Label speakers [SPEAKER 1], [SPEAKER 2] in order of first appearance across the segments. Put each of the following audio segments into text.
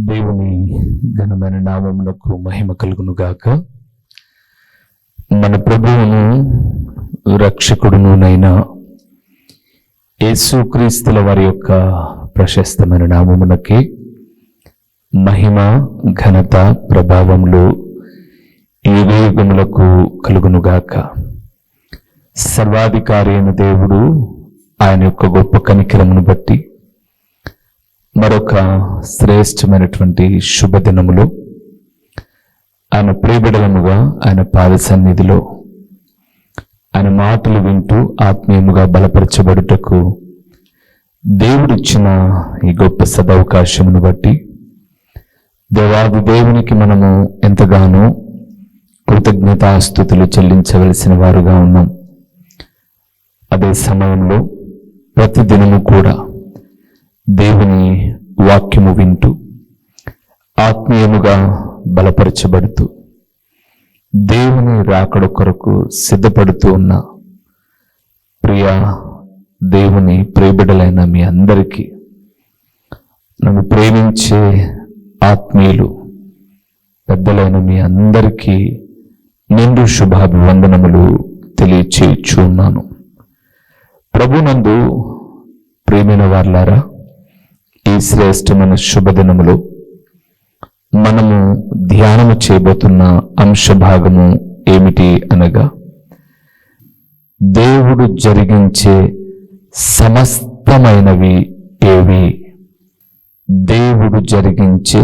[SPEAKER 1] దేవుని ఘనమైన నామమునకు మహిమ కలుగును గాక. మన ప్రభువును రక్షకుడునునైన యేసుక్రీస్తుల వారి యొక్క ప్రశస్తమైన నామమునకి మహిమ ఘనత ప్రభావములు యుగయుగములకు కలుగును గాక. సర్వాధికారి అయిన దేవుడు ఆయన యొక్క గొప్ప కనికరమును బట్టి మరొక శ్రేష్టమైనటువంటి శుభదినములో ఆయన ప్రియబిడలముగా ఆయన పాద సన్నిధిలో ఆయన మాటలు వింటూ ఆత్మీయముగా బలపరచబడుటకు దేవుడిచ్చిన ఈ గొప్ప సదవకాశమును బట్టి దేవాది దేవునికి మనము ఎంతగానో కృతజ్ఞతాస్తుతులు చెల్లించవలసిన వారుగా ఉన్నాం. అదే సమయంలో ప్రతిదినము కూడా దేవుని వాక్యము వింటూ ఆత్మీయముగా బలపరచబడుతూ దేవుని రాకడ కొరకు సిద్ధపడుతూ ఉన్న ప్రియ దేవుని ప్రియబిడలైన మీ అందరికీ నన్ను ప్రేమించే ఆత్మీయులు పెద్దలైన మీ అందరికీ నిండు శుభాభివందనములు తెలియచేయచ్చు ఉన్నాను. ప్రభునందు ప్రేమైన వారలారా, ఈ శ్రేష్టమైన శుభదినములో మనము ధ్యానము చేయబోతున్న అంశభాగము ఏమిటి అనగా, దేవుడు జరిగించే సమస్తమైనవి ఏవి? దేవుడు జరిగించే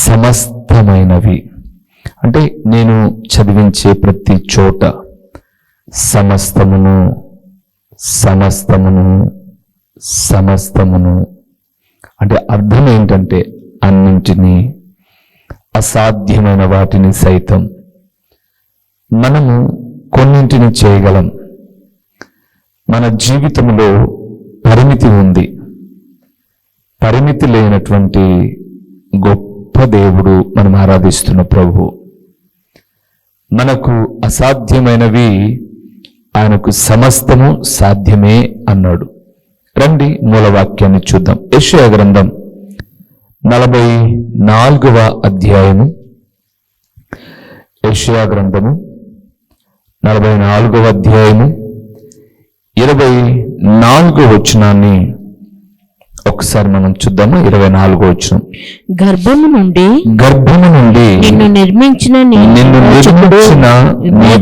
[SPEAKER 1] సమస్తమైనవి అంటే నేను చదివించే ప్రతి చోట సమస్తమును సమస్తమును సమస్తమును అంటే అర్థం ఏంటంటే అన్నింటినీ, అసాధ్యమైన వాటిని సైతం మనము కొన్నింటిని చేయగలం. మన జీవితంలో పరిమితి ఉంది. పరిమితి లేనటువంటి గొప్ప దేవుడు మనం ఆరాధిస్తున్న ప్రభువు. మనకు అసాధ్యమైనవి ఆయనకు సమస్తము సాధ్యమే అన్నాడు. రండి మూలవాక్యాన్ని చూద్దాం. యెషయా గ్రంథం 44వ అధ్యాయము. యెషయా గ్రంథము 44వ అధ్యాయము 24వ వచనాన్ని ఒకసారి మనం చూద్దాము. 24వ వచనం, గర్భము నుండి నిన్ను నిర్మించిన నీ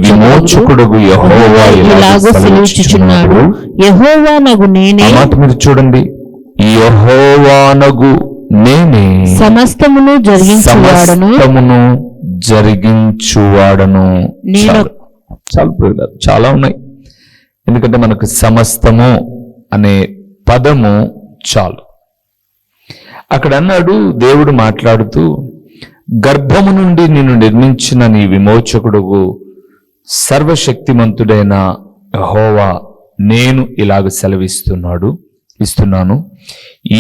[SPEAKER 1] విమోచకుడగు యెహోవా ఇలాగు సెలవిచ్చుచున్నాడు, యెహోవానగు నేనే. ఆ మాట మీరు చూడండి, యెహోవానగు నేనే సమస్తమును జరిగించువాడను. చాలా ఉన్నాయి. ఎందుకంటే మనకు సమస్తము అనే పదము చాలు. అక్కడ అన్నాడు దేవుడు మాట్లాడుతూ, గర్భము నుండి నిన్ను నిర్మించిన నీ విమోచకుడుగు సర్వశక్తిమంతుడైన యెహోవా నేను ఇలాగ ఇస్తున్నాను.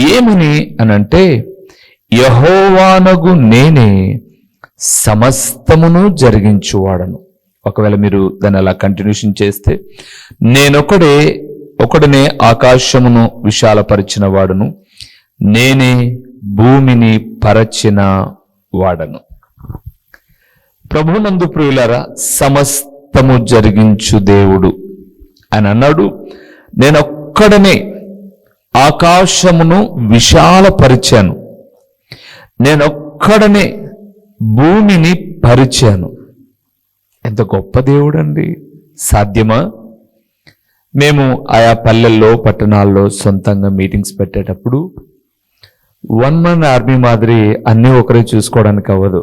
[SPEAKER 1] ఏమని అనంటే, యెహోవానగు నేనే సమస్తమును జరిగించువాడను. ఒకవేళ మీరు దాన్ని అలా కంటిన్యూషన్ చేస్తే, ఒకడనే ఆకాశమును విశాలపరిచిన వాడును, నేనే భూమిని పరచిన వాడను. ప్రభునందు ప్రియులారా, సమస్తము జరిగించు దేవుడు అని అన్నాడు. నేనొక్కడనే ఆకాశమును విశాలపరిచాను, నేనొక్కడనే భూమిని పరిచాను. ఎంత గొప్ప దేవుడండి! సాధ్యమా? మేము ఆయా పల్లెల్లో పట్టణాల్లో సొంతంగా మీటింగ్స్ పెట్టేటప్పుడు 1 man ఆర్మీ మాదిరి అన్నీ ఒకరే చూసుకోవడానికి అవ్వదు.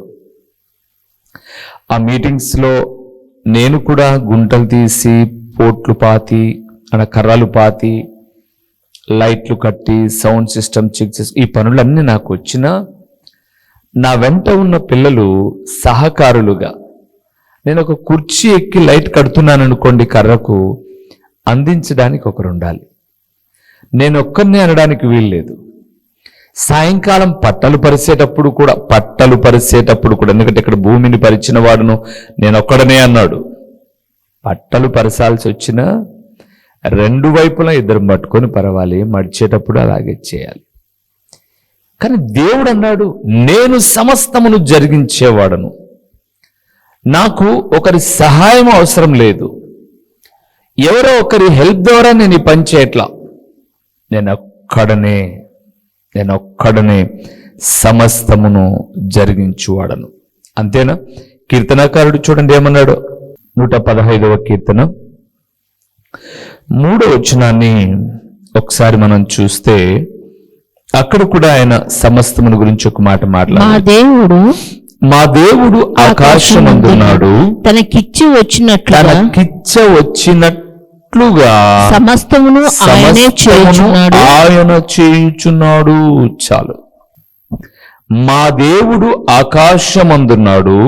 [SPEAKER 1] ఆ మీటింగ్స్లో నేను కూడా గుంటలు తీసి, పోట్లు పాతి, కర్రలు పాతి, లైట్లు కట్టి, సౌండ్ సిస్టమ్ చెక్ చేసి, ఈ పనులన్నీ నాకు వచ్చినా నా వెంట ఉన్న పిల్లలు సహకారులుగా, నేను ఒక కుర్చీ ఎక్కి లైట్ కడుతున్నాను అనుకోండి, కర్రకు అందించడానికి ఒకరు ఉండాలి. నేను ఒక్కరినే అనడానికి వీల్లేదు. సాయంకాలం పట్టలు పరిచేటప్పుడు కూడా ఎందుకంటే ఇక్కడ భూమిని పరిచిన వాడును నేను ఒక్కడనే అన్నాడు. పట్టలు పరచాల్సి వచ్చినా రెండు వైపులా ఇద్దరు పట్టుకొని పరవాలి, మడిచేటప్పుడు అలాగే చేయాలి. కానీ దేవుడు అన్నాడు, నేను సమస్తమును జరిగించేవాడను, నాకు ఒకరి సహాయం అవసరం లేదు, ఎవరో ఒకరి హెల్ప్ ద్వారా నేను ఈ పని చేయట్లా, నేను ఒక్కడనే సమస్తమును జరిగించువాడను. అంతేనా? కీర్తనాకారుడు చూడండి ఏమన్నాడు, 115వ కీర్తన 3వ వచనాన్ని ఒకసారి మనం చూస్తే అక్కడ కూడా ఆయన సమస్తమును గురించి ఒక మాట మాట్లాడాడు. మా దేవుడు ఆకాశమందున్నాడు, తనకిచ్చి వచ్చినట్లుగా సమస్తమును ఆయన చేయుచున్నాడు. చాలు. మా దేవుడు ఆకాశమందున్నాడు,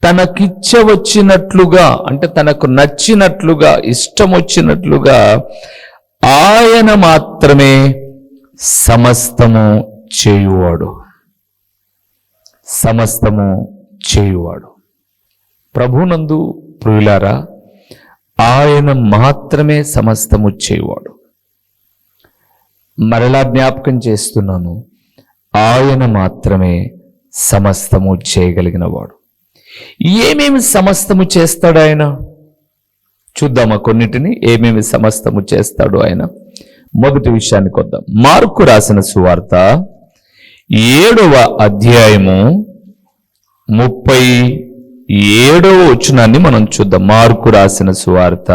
[SPEAKER 1] తనకిచ్చ వచ్చినట్లుగా అంటే తనకు నచ్చినట్లుగా ఇష్టం వచ్చినట్లుగా ఆయన మాత్రమే సమస్తము చేయువాడు. ప్రభునందు ప్రియులారా, ఆయన మాత్రమే సమస్తము చేయువాడు. మరలా జ్ఞాపకం చేస్తున్నాను, ఆయన మాత్రమే సమస్తము చేయగలిగిన వాడు. ఏమేమి సమస్తము చేస్తాడు ఆయన? చూద్దామా కొన్నిటిని, ఏమేమి సమస్తము చేస్తాడు ఆయన. మొదటి విషయానికి వద్దాం. మార్కు రాసిన సువార్త 7వ అధ్యాయము 37వ వచనాన్ని మనం చూద్దాం. మార్కు రాసిన సువార్త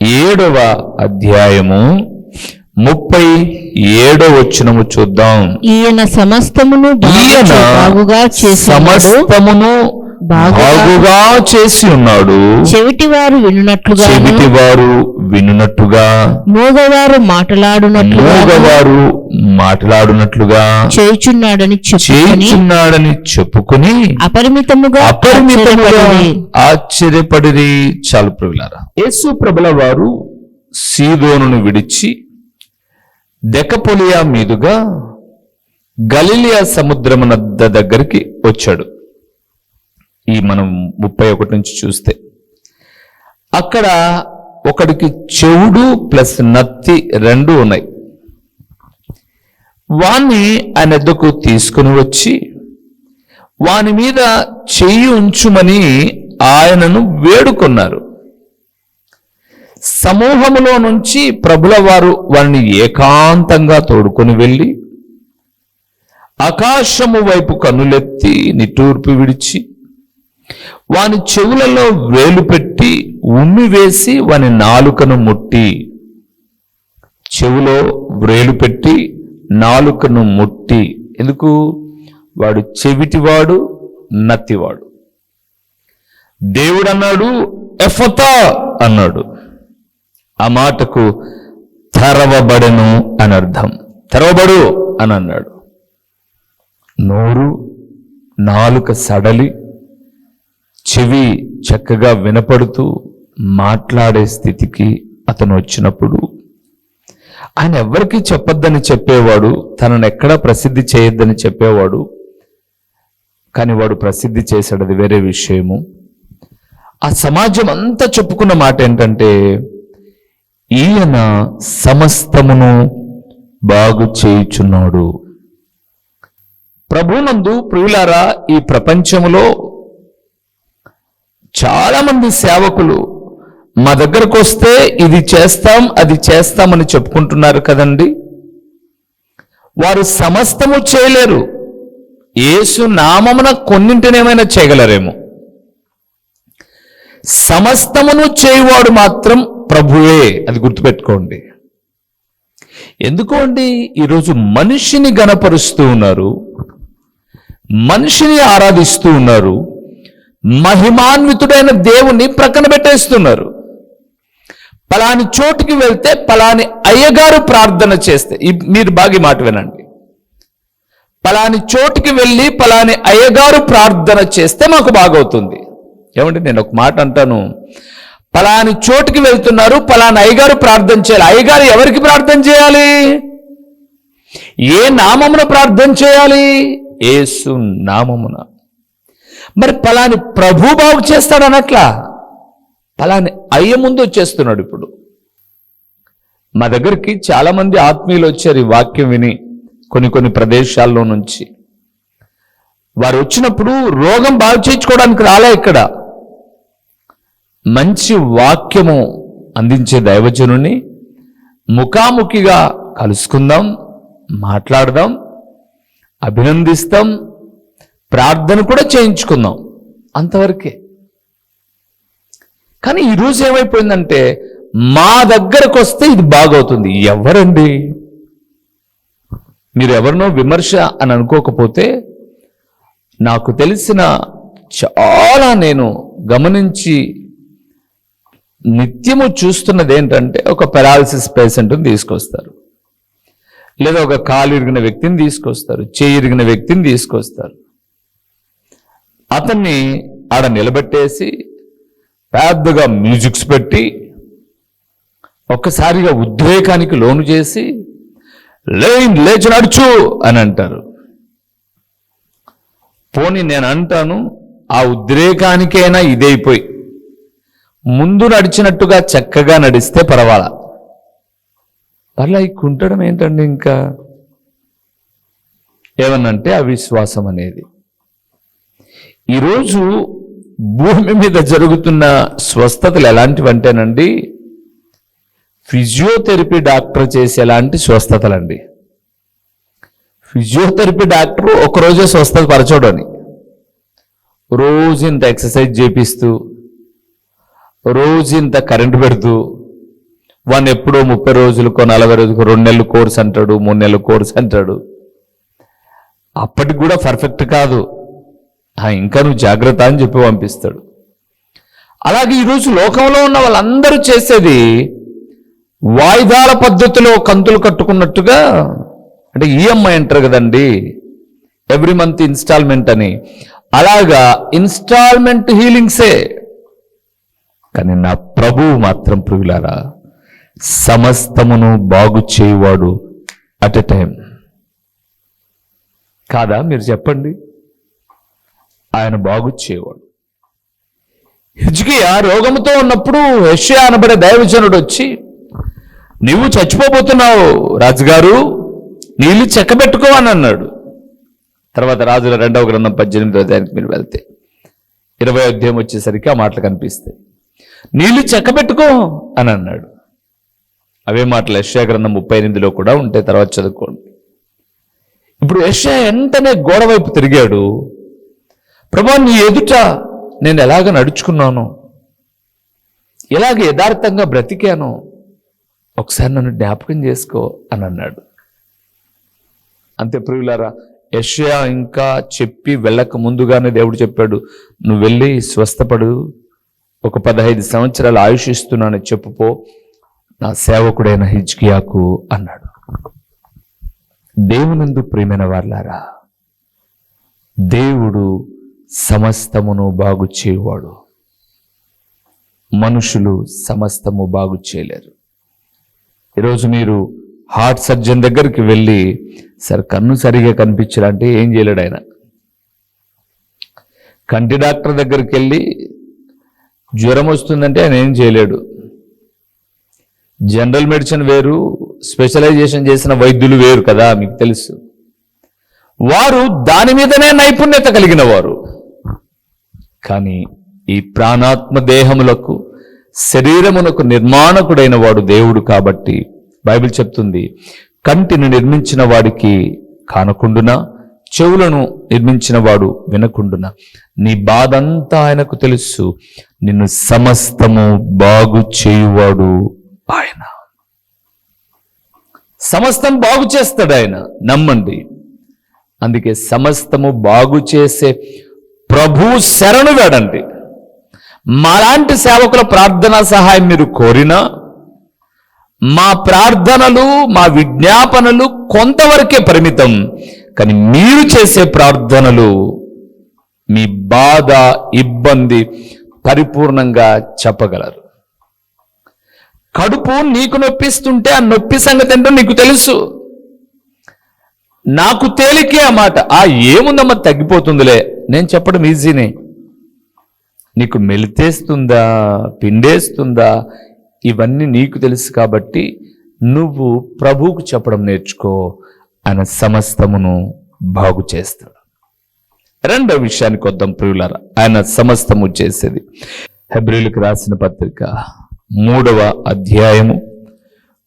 [SPEAKER 1] 7వ అధ్యాయము 37వ వచనము చూద్దాం. ఈయన సమస్తమును బాగుగా చేసి ఉన్నాడు, చెవిటివారు వినునట్టుగా మూగవారు మాట్లాడునట్లుగా చేయుచున్నాడని చెప్పుకొని అపరిమితముగా ఆశ్చర్యపడిరి. చాలు ప్రియులారా, యేసు ప్రభుల వారు సీదోనును విడిచి దెకపొలియా మీదుగా గలిలియా సముద్రమునద్ద దగ్గరికి వచ్చాడు. ఈ మనం 31 నుంచి చూస్తే అక్కడ ఒకడికి చెవుడు ప్లస్ నత్తి 2 ఉన్నాయి. వాణ్ణి ఆయన ఎద్దకు తీసుకుని వచ్చి వాని మీద చెయ్యి ఉంచుమని ఆయనను వేడుకొన్నారు. సమూహములో నుంచి ప్రభుల వారు వారిని ఏకాంతంగా తోడుకొని వెళ్ళి ఆకాశము వైపు కన్నులెత్తి నిట్టూర్పు విడిచి వాని చెవులలో వేలు పెట్టి ఉమ్మి వేసి వాని నాలుకను ముట్టి, చెవులో వ్రేలు పెట్టి నాలుకను ముట్టి. ఎందుకు? వాడు చెవిటివాడు, నత్తివాడు. దేవుడు అన్నాడు ఎఫతా అన్నాడు. ఆ మాటకు తెరవబడెను అని అర్థం. తెరవబడు అని అన్నాడు. నోరు, నాలుక సడలి చెవి చక్కగా వినపడుతూ మాట్లాడే స్థితికి అతను వచ్చినప్పుడు ఆయన ఎవరికి చెప్పొద్దని చెప్పేవాడు, తనను ఎక్కడా ప్రసిద్ధి చేయొద్దని చెప్పేవాడు. కానీ వాడు ప్రసిద్ధి చేశాడు, అది వేరే విషయము. ఆ సమాజం అంతా చెప్పుకున్న మాట ఏంటంటే ఈయన సమస్తమును బాగు చేయుచున్నాడు. ప్రభునందు ప్రియులారా, ఈ ప్రపంచములో చాలా మంది సేవకులు మా దగ్గరకు వస్తే ఇది చేస్తాం అది చేస్తామని చెప్పుకుంటున్నారు కదండి. వారు సమస్తము చేయలేరు. యేసు నామమున కొన్నింటినేమైనా చేయగలరేమో. సమస్తమును చేయువాడు మాత్రం ప్రభువే, అది గుర్తుపెట్టుకోండి. ఎందుకు అండి? ఈరోజు మనిషిని గణపరుస్తూ ఉన్నారు, మనిషిని ఆరాధిస్తూ ఉన్నారు, మహిమాన్వితుడైన దేవుణ్ణి ప్రక్కన పెట్టేస్తున్నారు. పలాని చోటుకి వెళ్తే పలాని అయ్యగారు ప్రార్థన చేస్తే, మీరు బాగా మాట వినండి, పలాని చోటుకి వెళ్ళి పలాని అయ్యగారు ప్రార్థన చేస్తే మాకు బాగవుతుంది. ఏమంటే నేను ఒక మాట అంటాను, పలాని చోటుకి వెళ్తున్నారు, పలాని అయ్యగారు ప్రార్థన చేయాలి. అయ్యగారు ఎవరికి ప్రార్థన చేయాలి? ఏ నామమున ప్రార్థన చేయాలి? యేసు నామమున. మరి పలాని ప్రభు బాగు చేస్తాడు అనట్లా, పలాని అయ్య ముందు వచ్చేస్తున్నాడు. ఇప్పుడు మా దగ్గరికి చాలా మంది ఆత్మీయులు వచ్చారు ఈ వాక్యం విని. కొన్ని ప్రదేశాల్లో నుంచి. వారు వచ్చినప్పుడు రోగం బాగు చేయించుకోవడానికి రాలే, ఇక్కడ మంచి వాక్యము అందించే దైవజనుని ముఖాముఖిగా కలుసుకుందాం, మాట్లాడదాం, అభినందిస్తాం, ప్రార్థన కూడా చేయించుకుందాం, అంతవరకే. కానీ ఈరోజు ఏమైపోయిందంటే మా దగ్గరకు వస్తే ఇది బాగవుతుంది. ఎవరండి మీరు? ఎవరినో విమర్శ అని అనుకోకపోతే, నాకు తెలిసిన చాలా నేను గమనించి నిత్యము చూస్తున్నది ఏంటంటే, ఒక పెరాలసిస్ పేషెంట్ని తీసుకొస్తారు, లేదా ఒక కాలు ఇరిగిన వ్యక్తిని తీసుకొస్తారు, చేయి ఇరిగిన వ్యక్తిని తీసుకొస్తారు. అతన్ని ఆడ నిలబెట్టేసి పెద్దగా మ్యూజిక్స్ పెట్టి ఒక్కసారిగా ఉద్రేకానికి లోను చేసి లేచి నడుచు అని అంటారు. పోనీ నేను అంటాను, ఆ ఉద్రేకానికైనా ఇదైపోయి ముందు నడిచినట్టుగా చక్కగా నడిస్తే పర్వాలా. కుంటడం ఏంటండి? ఇంకా ఏమన్నంటే అవిశ్వాసం అనేది. ఈరోజు భూమి మీద జరుగుతున్న స్వస్థతలు ఎలాంటివంటేనండి, ఫిజియోథెరపీ డాక్టర్ చేసేలాంటి స్వస్థతలండి. ఫిజియోథెరపీ డాక్టర్ ఒకరోజే స్వస్థత పరచోడని, రోజు ఇంత ఎక్సర్సైజ్ చేపిస్తూ, రోజు ఇంత కరెంటు పెడుతూ, వాడిని ఎప్పుడో 30 రోజులకో 40 రోజులకో 2 నెలలు కోర్స్ అంటాడు, 3 నెలలు కోర్స్ అంటాడు. అప్పటికి కూడా పర్ఫెక్ట్ కాదు, ఇంకా నువ్వు జాగ్రత్త అని చెప్పి పంపిస్తాడు. అలాగే ఈరోజు లోకంలో ఉన్న వాళ్ళందరూ చేసేది వాయిదాల పద్ధతిలో కంతులు కట్టుకున్నట్టుగా, అంటే ఈఎంఐ అంటారు కదండి, ఎవ్రీ మంత్ ఇన్స్టాల్మెంట్ అని, అలాగా ఇన్స్టాల్మెంట్ హీలింగ్సే. కానీ నా ప్రభువు మాత్రం ప్రియులారా సమస్తమును బాగు చేయువాడు అట్ ఎ టైం. కాదా? మీరు చెప్పండి. ఆయన బాగు చేయవాడు. హిజ్కియా రోగముతో ఉన్నప్పుడు యెషయా అనబడే దైవజనుడు వచ్చి, నీవు చచ్చిపోబోతున్నావు రాజుగారు, నీళ్ళు చెక్కబెట్టుకో అని అన్నాడు. తర్వాత రాజుల 2వ గ్రంథం 18వ అధ్యాయానికి మీరు వెళ్తే 20వ అధ్యాయం వచ్చేసరికి ఆ మాటలు కనిపిస్తాయి. నీళ్ళు చెక్కబెట్టుకో అని అన్నాడు. అవే మాటలు యెషయా గ్రంథం 38లో కూడా ఉంటాయి, తర్వాత చదువుకోండి. ఇప్పుడు యెషయా వెంటనే గోడ వైపు తిరిగాడు. ప్రభువా, నీ ఎదుట నేను ఎలాగ నడుచుకున్నాను, ఎలాగ యథార్థంగా బ్రతికాను, ఒకసారి నన్ను జ్ఞాపకం చేసుకో అని అన్నాడు. అంతే ప్రియులారా, యెషయా ఇంకా చెప్పి వెళ్ళక ముందుగానే దేవుడు చెప్పాడు, నువ్వు వెళ్ళి స్వస్థపడు, ఒక 15 సంవత్సరాలు ఆయుష్ ఇస్తున్నానని చెప్పుపో నా సేవకుడైన హిజ్కియాకు అన్నాడు. దేవునందు ప్రియమైన వారలారా, దేవుడు సమస్తమును బాగు చేయువాడు. మనుషులు సమస్తము బాగు చేయలేరు. ఈరోజు మీరు హార్ట్ సర్జన్ దగ్గరికి వెళ్ళి, సరే కన్ను సరిగా కనిపించాలంటే ఏం చేయలేడు ఆయన. కంటి డాక్టర్ దగ్గరికి వెళ్ళి జ్వరం వస్తుందంటే ఆయన ఏం చేయలేడు. జనరల్ మెడిసిన్ వేరు, స్పెషలైజేషన్ చేసిన వైద్యులు వేరు కదా, మీకు తెలుసు. వారు దాని మీదనే నైపుణ్యత కలిగిన వారు. కానీ ఈ ప్రాణాత్మ దేహములకు శరీరమునకు నిర్మాణకుడైన వాడు దేవుడు. కాబట్టి బైబిల్ చెప్తుంది, కంటిని నిర్మించిన వాడికి కానకుండునా, చెవులను నిర్మించిన వాడు వినకుండునా, నీ బాధంతా ఆయనకు తెలుసు, నిన్ను సమస్తము బాగు చేయువాడు ఆయన. సమస్తం బాగు చేస్తాడు ఆయన, నమ్మండి. అందుకే సమస్తము బాగు చేసే ప్రభు శరణు వేడండి. మాలాంటి సేవకుల ప్రార్థనా సహాయం మీరు కోరినా, మా ప్రార్థనలు, మా విజ్ఞాపనలు కొంతవరకే పరిమితం. కానీ మీరు చేసే ప్రార్థనలు, మీ బాధ, ఇబ్బంది పరిపూర్ణంగా చెప్పగలరు. కడుపు నీకు నొప్పిస్తుంటే ఆ నొప్పి సంగతి ఏంటో నీకు తెలుసు. నాకు తేలికే ఆ మాట, ఏముందమ్మా తగ్గిపోతుందిలే, నేను చెప్పడం ఈజీనే. నీకు మెలితేస్తుందా, పిండేస్తుందా, ఇవన్నీ నీకు తెలుసు. కాబట్టి నువ్వు ప్రభువుకు చెప్పడం నేర్చుకో. ఆయన సమస్తమును బాగు చేస్తాడు. రెండో విషయానికి వద్దాం ప్రియులారా, ఆయన సమస్తము చేసేది. హెబ్రీయులకు రాసిన పత్రిక 3వ అధ్యాయము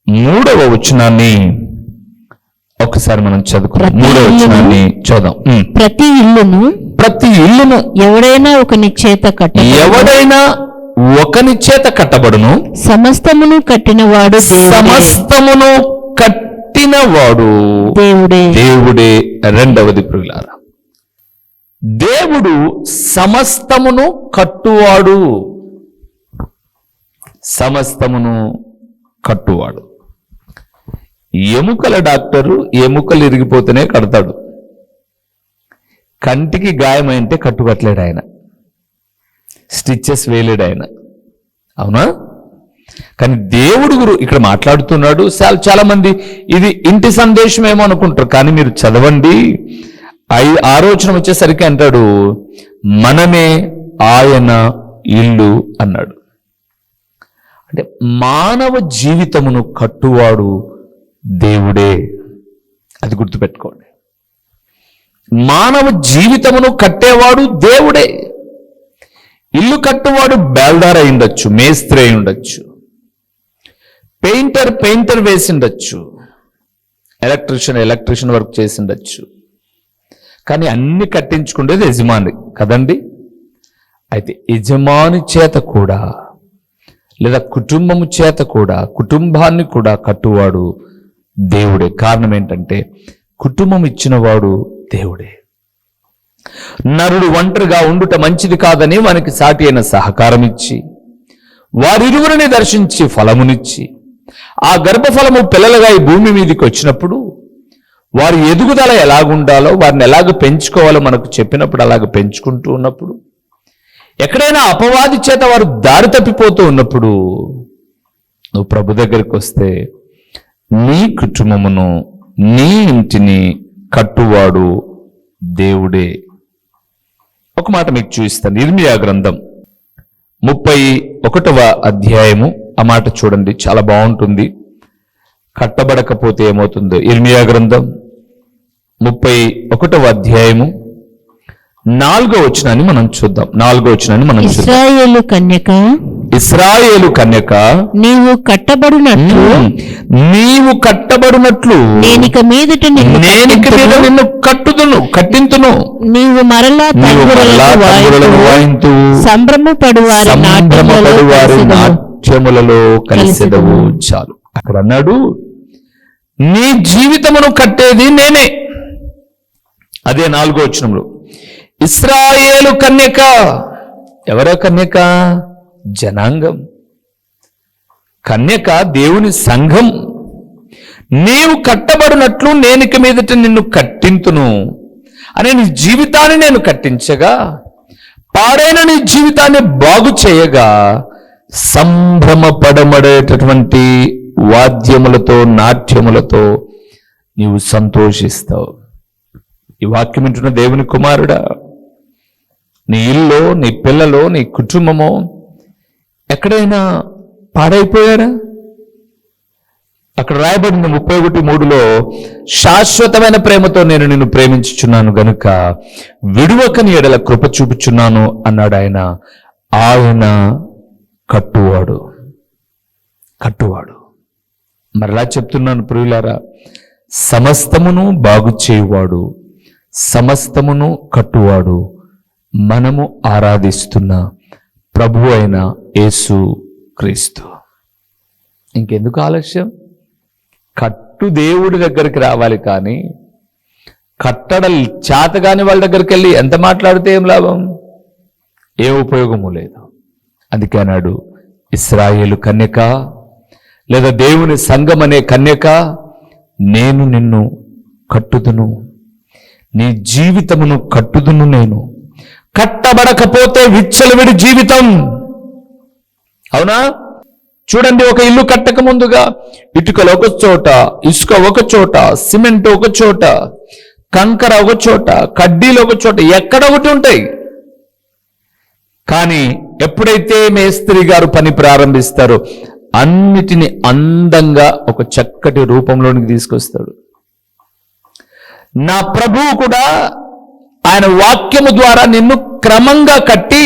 [SPEAKER 1] 3వ వచనాన్ని ఒకసారి మనం చదువుకున్నాం. 3వ వచనాన్ని చదుదాం. ప్రతి ఇల్లును ఎవడైనా ఒకని చేత కట్టబడును, సమస్తమును కట్టినవాడు దేవుడే. రెండవది ప్రియులారా, దేవుడు సమస్తమును కట్టువాడు. ఎముకల డాక్టరు ఎముకలు ఇరిగిపోతేనే కడతాడు, కంటికి గాయమైంటే కట్టుకట్టలేడు ఆయన, స్టిచెస్ వేయలేడు ఆయన, అవునా? కానీ దేవుడు ఇక్కడ మాట్లాడుతున్నాడు. చాలా మంది ఇది ఇంటి సందేశం ఏమో అనుకుంటారు, కానీ మీరు చదవండి. 6వ వచనం వచ్చేసరికి అంటాడు, మనమే ఆయన ఇల్లు అన్నాడు. అంటే మానవ జీవితమును కట్టువాడు దేవుడే. అది గుర్తుపెట్టుకోండి. మానవ జీవితమును కట్టేవాడు దేవుడే. ఇల్లు కట్టువాడు బేల్దార్ అయి ఉండొచ్చు, మేస్త్రి అయి ఉండొచ్చు, పెయింటర్ వేసి ఉండొచ్చు, ఎలక్ట్రీషియన్ వర్క్ చేసి ఉండొచ్చు. కానీ అన్ని కట్టించుకునేది యజమాని కదండి. అయితే యజమాని చేత కూడా లేదా కుటుంబము చేత కూడా, కుటుంబాన్ని కూడా కట్టువాడు దేవుడే. కారణం ఏంటంటే కుటుంబం ఇచ్చినవాడు దేవుడే. నరుడు ఒంటరిగా ఉండుట మంచిది కాదని మనకి సాటి అయిన సహకారం ఇచ్చి, వారిరువురిని దర్శించి ఫలమునిచ్చి, ఆ గర్భఫలము పిల్లలుగా ఈ భూమి మీదకి వచ్చినప్పుడు వారి ఎదుగుదల ఎలాగుండాలో, వారిని ఎలాగ పెంచుకోవాలో మనకు చెప్పినప్పుడు అలాగ పెంచుకుంటూ ఉన్నప్పుడు, ఎక్కడైనా అపవాది చేత వారు దారి తప్పిపోతూ ఉన్నప్పుడు నువ్వు ప్రభు దగ్గరికి వస్తే నీ కుటుంబమును, నీ ఇంటిని కట్టువాడు దేవుడే. ఒక మాట మీకు చూపిస్తాను. ఇర్మియా గ్రంథం 31వ అధ్యాయము, ఆ మాట చూడండి, చాలా బాగుంటుంది. కట్టబడకపోతే ఏమవుతుందో. ఇర్మియా గ్రంథం 31వ అధ్యాయము 4వ వచనాన్ని మనం చూద్దాం. 4వ వచనాన్ని మనం చూద్దాం. ఇశ్రాయేలు కన్యక, నీవు కట్టబడినట్లు నేనిక మీదట నిన్ను కట్టింతును. నీవు మరలా తంబురలను వాయింతు, సంభ్రమపడు వారి నాట్యములలో కలిసెదవు. చాలు. అక్కడ అన్నాడు, నీ జీవితమును కట్టేది నేనే. అదే 4వ వచనంలో ఇశ్రాయేలు కన్యక. ఎవరో కన్యక? జనాంగం. కన్యక దేవుని సంఘం. నీవు కట్టబడినట్లు నేనిక మీదట నిన్ను కట్టింతును అనే నీ జీవితాన్ని నేను కట్టించగా, పాడైన నీ జీవితాన్ని బాగు చేయగా, సంభ్రమపడమడేటటువంటి వాద్యములతో, నాట్యములతో నీవు సంతోషిస్తావు. ఈ వాక్యం వింటున్న దేవుని కుమారుడా, నీ ఇల్లు, నీ పిల్లలు, నీ కుటుంబము ఎక్కడైనా పాడైపోయారా? అక్కడ రాయబడిన 31:3లో శాశ్వతమైన ప్రేమతో నేను నిన్ను ప్రేమించుచున్నాను గనుక విడువకని ఎడల కృప చూపుచున్నాను అన్నాడు ఆయన. ఆయన కట్టువాడు. మరలా చెప్తున్నాను ప్రియులారా, సమస్తమును బాగు చేయువాడు, సమస్తమును కట్టువాడు మనము ఆరాధిస్తున్న ప్రభు అయిన యేసు క్రీస్తు. ఇంకెందుకు ఆలస్యం? కట్టు దేవుడి దగ్గరికి రావాలి, కానీ కట్టడం చేతగాని వాళ్ళ దగ్గరికి వెళ్ళి ఎంత మాట్లాడితే ఏం లాభం? ఏ ఉపయోగము లేదు. అందుకే అన్నాడు, ఇశ్రాయేలు కన్యక లేదా దేవుని సంఘం అనే కన్యక, నేను నిన్ను కట్టుదును, నీ జీవితమును కట్టుదును. నేను కట్టబడకపోతే విచ్చలవిడి జీవితం. అవునా? చూడండి, ఒక ఇల్లు కట్టక ముందుగా ఇటుకలు ఒక చోట, ఇసుక ఒక చోట, సిమెంట్ ఒక చోట, కంకర ఒక చోట, కడ్డీలు ఒక చోట, ఎక్కడ ఒకటి ఉంటాయి. కానీ ఎప్పుడైతే మేస్త్రి గారు పని ప్రారంభిస్తారో అన్నిటిని అందంగా ఒక చక్కటి రూపంలోనికి తీసుకొస్తాడు. నా ప్రభువు కూడా ఆయన వాక్యము ద్వారా నిన్ను క్రమంగా కట్టి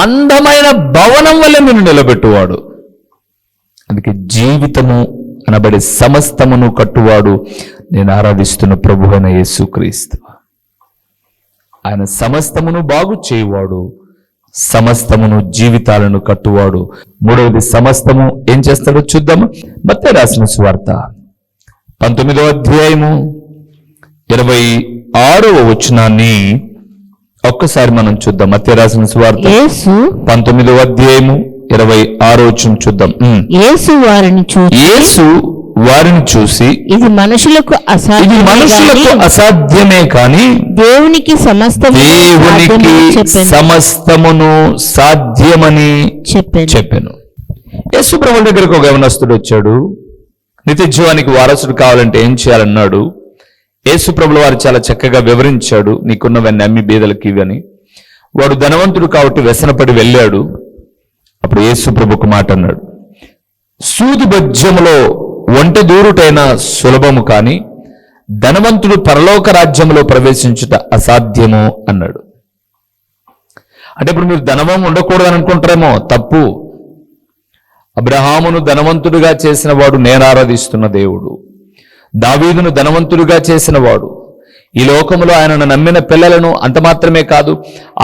[SPEAKER 1] అందమైన భవనం వల్ల నిన్ను నిలబెట్టువాడు. అందుకే జీవితము అనబడే సమస్తమును కట్టువాడు నేను ఆరాధిస్తున్న ప్రభు అయిన యేసుక్రీస్తు. ఆయన సమస్తమును బాగు చేయువాడు, సమస్తమును జీవితాలను కట్టువాడు. మూడవది, సమస్తము ఏం చేస్తాడో చూద్దాము. మత్తయి రాసిన సువార్త 19వ అధ్యాయము 26వ వచనాన్ని ఒక్కసారి మనం చూద్దాం. మత్తయి రాసిన సువార్త 19వ అధ్యాయము 26వ వచనం చూద్దాం.
[SPEAKER 2] యేసు
[SPEAKER 1] వారిని చూసి ఇది మనుషులకు అసాధ్యమే కానీ
[SPEAKER 2] దేవునికి
[SPEAKER 1] సమస్తమును సాధ్యమని చెప్పాను. యేసు ప్రభువు దగ్గరకు ఒక యవనస్తుడు వచ్చాడు. నిత్య జీవానికి వారసుడు కావాలంటే ఏం చేయాలన్నాడు. యేసు ప్రభువు వారు చాలా చక్కగా వివరించాడు. నీకున్నవన్నీ అమ్మి బీదలకి ఇవని. వాడు ధనవంతుడు కాబట్టి వ్యసనపడి వెళ్ళాడు. అప్పుడు యేసు ప్రభువుకు మాట అన్నాడు, సూది బజ్యములో ఒంటె దూరుటైన సులభము కాని ధనవంతుడు పరలోక రాజ్యంలో ప్రవేశించుట అసాధ్యము అన్నాడు. అంటే ఇప్పుడు మీరు ధనవం ఉండకూడదని అనుకుంటారేమో, తప్పు. అబ్రహామును ధనవంతుడిగా చేసిన వాడు నేను ఆరాధిస్తున్న దేవుడు. దావీదును ధనవంతుడిగా చేసిన వాడు. ఈ లోకములో ఆయనను నమ్మిన పిల్లలను అంత మాత్రమే కాదు,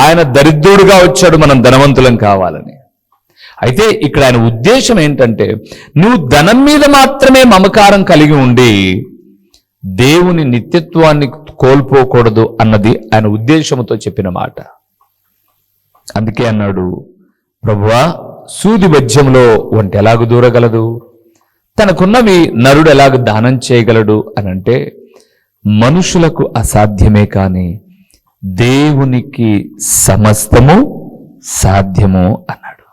[SPEAKER 1] ఆయన దరిద్రుడుగా వచ్చాడు మనం ధనవంతులం కావాలని. అయితే ఇక్కడ ఆయన ఉద్దేశం ఏంటంటే, నువ్వు ధనం మీద మాత్రమే మమకారం కలిగి ఉండి దేవుని నిత్యత్వాన్ని కోల్పోకూడదు అన్నది ఆయన ఉద్దేశంతో చెప్పిన మాట. అందుకే అన్నాడు, ప్రభువా, సూది బజ్యంలో ఒంటె ఎలాగ దూరగలదు, తనకున్నవి నరుడు ఎలాగ దానం చేయగలడు అని అంటే, మనుషులకు అసాధ్యమే కానీ దేవునికి సమస్తము సాధ్యము అన్నాడు.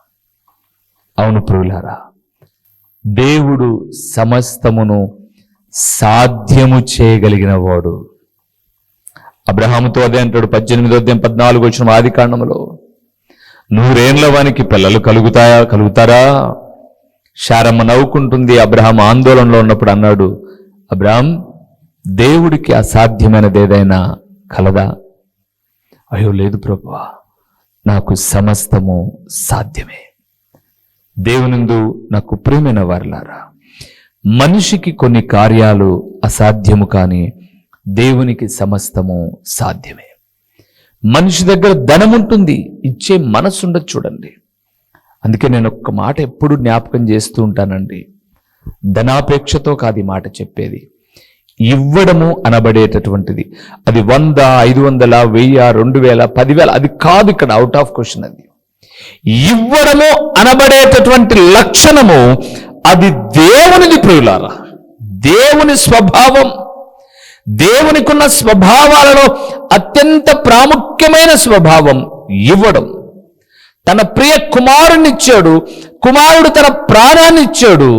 [SPEAKER 1] అవును ప్రియులారా, దేవుడు సమస్తమును సాధ్యము చేయగలిగిన వాడు. అబ్రహాముతో అదే అంటాడు 18వ అధ్యాయం 14వ వచనం ఆది కాండములో, 100 ఏండ్ల వానికి పిల్లలు కలుగుతారా? శారమ్మ నవ్వుకుంటుంది. అబ్రహాం ఆందోళనలో ఉన్నప్పుడు అన్నాడు, అబ్రహాం, దేవుడికి అసాధ్యమైనది ఏదైనా కలదా? అయ్యో లేదు ప్రభువా, నాకు సమస్తము సాధ్యమే. దేవునిందు నాకు ప్రియమైన వారలారా, మనిషికి కొన్ని కార్యాలు అసాధ్యము కానీ దేవునికి సమస్తము సాధ్యమే. మనిషి దగ్గర ధనం ఉంటుంది, ఇచ్చే మనసు ఉండదు. చూడండి, అందుకే నేను ఒక్క మాట ఎప్పుడు జ్ఞాపకం చేస్తూ ఉంటానండి. ధనాపేక్షతో కాదు ఈ మాట చెప్పేది. ఇవ్వడము అనబడేటటువంటిది అది 100, 500, 1000, 2000, 10,000 అది కాదు ఇక్కడ అవుట్ ఆఫ్ క్వశ్చన్. అది ఇవ్వడము అనబడేటటువంటి లక్షణము అది దేవునిది ప్రియులారా. దేవుని స్వభావం, దేవునికున్న స్వభావాలలో అత్యంత ప్రాముఖ్యమైన స్వభావం ఇవ్వడం. తన ప్రియ కుమారునిచ్చాడు, కుమారుడు తన ప్రాణాన్ని ఇచ్చాడు.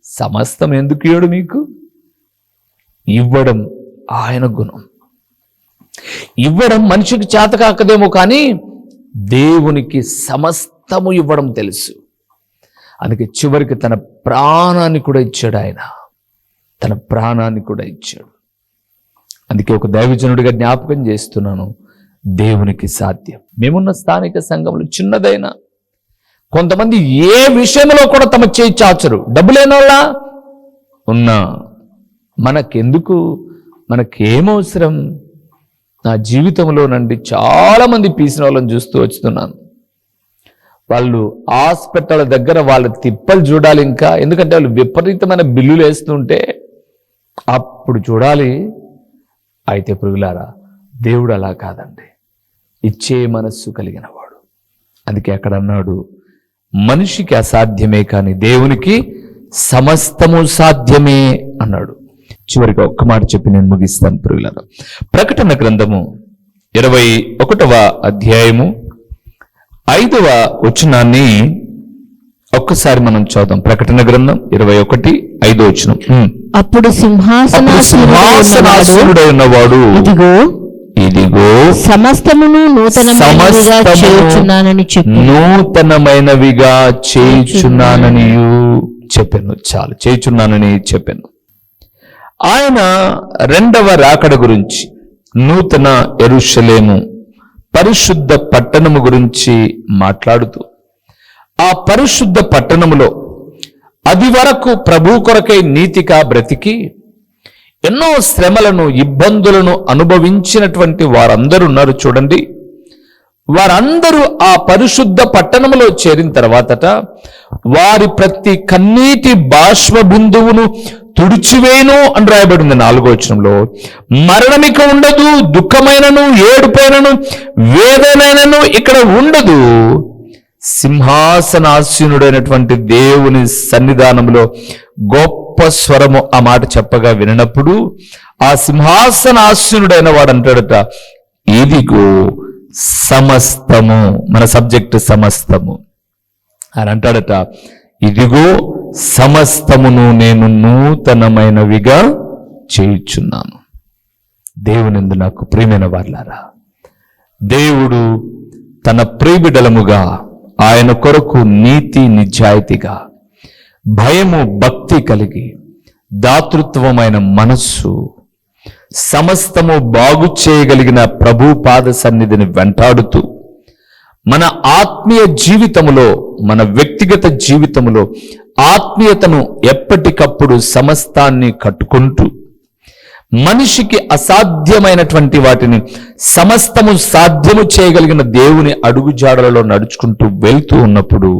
[SPEAKER 1] సమస్తం ఎందుకు ఇవ్వడు మీకు? ఇవ్వడం ఆయన గుణం. ఇవ్వడం మనిషికి చేత కాకదేమో కానీ దేవునికి సమస్తము ఇవ్వడం తెలుసు. అందుకే చివరికి తన ప్రాణాన్ని కూడా ఇచ్చాడు. ఆయన తన ప్రాణాన్ని కూడా ఇచ్చాడు. అందుకే ఒక దైవజనుడిగా జ్ఞాపకం చేస్తున్నాను, దేవునికి సాధ్యం. మేమున్న స్థానిక సంఘంలో చిన్నదైనా కొంతమంది ఏ విషయంలో కూడా తమ చేయి చాచరు. డబ్బు లేనోళ్ళ ఉన్నా మనకెందుకు, మనకేమవసరం? నా జీవితంలోనండి చాలా మంది పీసిన వాళ్ళని చూస్తూ వస్తున్నాను. వాళ్ళు హాస్పిటల్ దగ్గర వాళ్ళ తిప్పలు చూడాలి ఇంకా, ఎందుకంటే వాళ్ళు విపరీతమైన బిల్లులు వేస్తుంటే అప్పుడు చూడాలి. అయితే పురుగులారా, దేవుడు అలా కాదండి, ఇచ్చే మనస్సు కలిగిన వాడు. అందుకే అక్కడ అన్నాడు, మనిషికి అసాధ్యమే కానీ దేవునికి సమస్తము సాధ్యమే అన్నాడు. చివరిగా ఒక్క మాట చెప్పి నేను ముగిస్తాను పురుగులారా. ప్రకటన గ్రంథము 21వ అధ్యాయము 5వ వచనాన్ని ఒక్కసారి మనం చూద్దాం. ప్రకటన గ్రంథం 21:5 వచనం.
[SPEAKER 2] అప్పుడు
[SPEAKER 1] సింహాసనాసీనుడై ఉన్నవాడు ఇదిగో సమస్తమును నూతనమైనవిగా చేయుచున్నానని చెప్పాను. చాలు, చేయుచున్నానని చెప్పాను. ఆయన రెండవ రాకడ గురించి, నూతన యెరూషలేము పరిశుద్ధ పట్టణము గురించి మాట్లాడుతూ, ఆ పరిశుద్ధ పట్టణములో అది వరకు ప్రభు కొరకై నీతిగా బ్రతికి ఎన్నో శ్రమలను, ఇబ్బందులను అనుభవించినటువంటి వారందరూ ఉన్నారు చూడండి. వారందరూ ఆ పరిశుద్ధ పట్టణములో చేరిన తర్వాతట వారి ప్రతి కన్నీటి బాష్ప బిందువును తుడిచివేను అని రాయబడింది 4వ వచనంలో. మరణమిక ఉండదు, దుఃఖమైనను, ఏడుపైనను, వేదనైనను ఇక్కడ ఉండదు. సింహాసనాసీనుడైనటువంటి దేవుని సన్నిధానంలో గొప్ప స్వరము ఆ మాట చెప్పగా వినప్పుడు ఆ సింహాసనాసీనుడైన వాడు అంటాడట, ఇదిగో సమస్తము, మన సబ్జెక్ట్ సమస్తము అని అంటాడట, ఇదిగో సమస్తమును నేను నూతనమైనవిగా చేయుచున్నాను. దేవునిందు నాకు ప్రియమైన వారలారా, దేవుడు తన ప్రియబిడలముగా ఆయన కొరకు నీతి నిజాయితీగా, భయము భక్తి కలిగి, దాతృత్వమైన మనస్సు, సమస్తము బాగు చేయగలిగిన ప్రభు పాద సన్నిధిని వెంటాడుతూ మన ఆత్మీయ జీవితములో, మన వ్యక్తిగత జీవితములో ఆత్మీయతను ఎప్పటికప్పుడు సమస్తాన్ని కట్టుకుంటూ మనిషికి అసాధ్యమైనటువంటి వాటిని సమస్తము సాధ్యము చేయగలిగిన దేవుని అడుగుజాడలలో నడుచుకుంటూ వెళ్తూ ఉన్నప్పుడు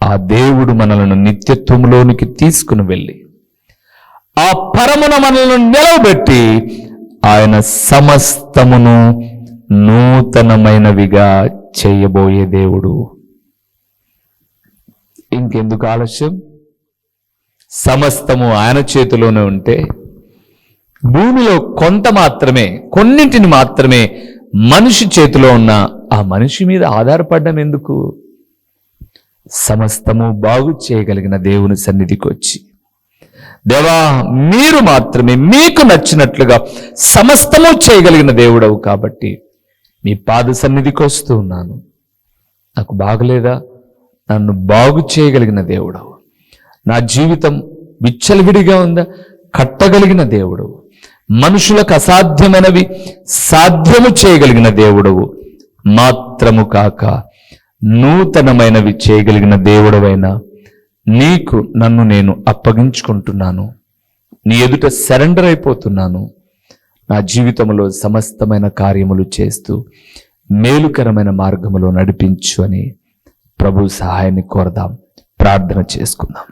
[SPEAKER 1] ఆ దేవుడు మనలను నిత్యత్వంలోనికి తీసుకుని వెళ్ళి ఆ పరమున మనలను నిలవబెట్టి ఆయన సమస్తమును నూతనమైనవిగా చేయబోయే దేవుడు. ఇంకెందుకు ఆలస్యం? సమస్తము ఆయన చేతిలోనే ఉంటే భూమిలో కొంత మాత్రమే, కొన్నింటిని మాత్రమే మనిషి చేతిలో ఉన్న ఆ మనిషి మీద ఆధారపడడం ఎందుకు? సమస్తము బాగు చేయగలిగిన దేవుని సన్నిధికి వచ్చి, దేవా మీరు మాత్రమే మీకు నచ్చినట్లుగా సమస్తము చేయగలిగిన దేవుడవు కాబట్టి మీ పాద సన్నిధికి వస్తూ ఉన్నాను. నాకు బాగలేదా? నన్ను బాగు చేయగలిగిన దేవుడవు. నా జీవితం విచ్చలవిడిగా ఉందా? కట్టగలిగిన దేవుడవు. మనుషులకు అసాధ్యమైనవి సాధ్యము చేయగలిగిన దేవుడవు మాత్రము కాక నూతనమైనవి చేయగలిగిన దేవుడవైన నీకు నన్ను నేను అప్పగించుకుంటున్నాను. నీ ఎదుట సరెండర్ అయిపోతున్నాను. నా జీవితంలో సమస్తమైన కార్యములు చేస్తూ మేలుకరమైన మార్గములో నడిపించు అని ప్రభు సహాయాన్ని కోరదాం, ప్రార్థన చేసుకుందాం.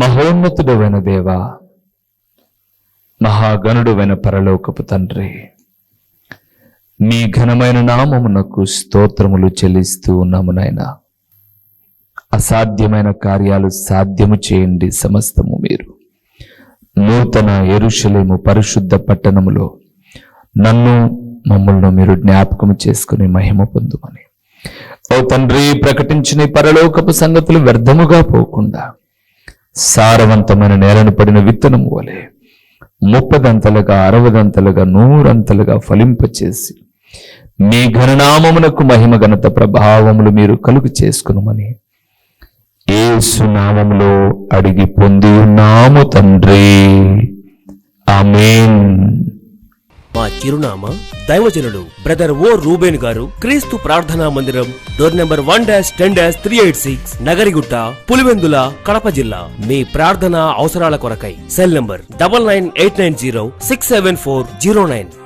[SPEAKER 1] మహోన్నతుడైన దేవా, మహాగణుడైన పరలోకపు తండ్రి, మీ ఘనమైన నామమునకు స్తోత్రములు చెల్లిస్తూ ఉన్నాము నాయనా. అసాధ్యమైన కార్యాలు సాధ్యము చేయండి సమస్తము మీరు. నూతన యెరూషలేము పరిశుద్ధ పట్టణములో నన్ను మమ్మల్ని మీరు జ్ఞాపకం చేసుకుని మహిమ పొందుమని ఓ తండ్రి, ప్రకటించిన పరలోకపు సంగతులు వ్యర్థముగా పోకుండా సారవంతమైన నేలను పడిన విత్తనము వలె 30 60 100 ఫలింపచేసి మీ ఘననామమునకు మహిమ ఘనత ప్రభావములు మీరు కలుగు చేసుకునమని యేసు నామములో అడిగి పొంది ఉన్నాము తండ్రి, ఆమేన్.
[SPEAKER 3] మా చిరునామా దైవజనుడు బ్రదర్ ఓ రూబేన్ గారు, క్రీస్తు ప్రార్థనా మందిరం, డోర్ నెంబర్ 1-10-386, నగరిగుట్ట, పులివెందుల, కడప జిల్లా. మీ ప్రార్థనా అవసరాల కొరకై సెల్ నంబర్ 9989067409.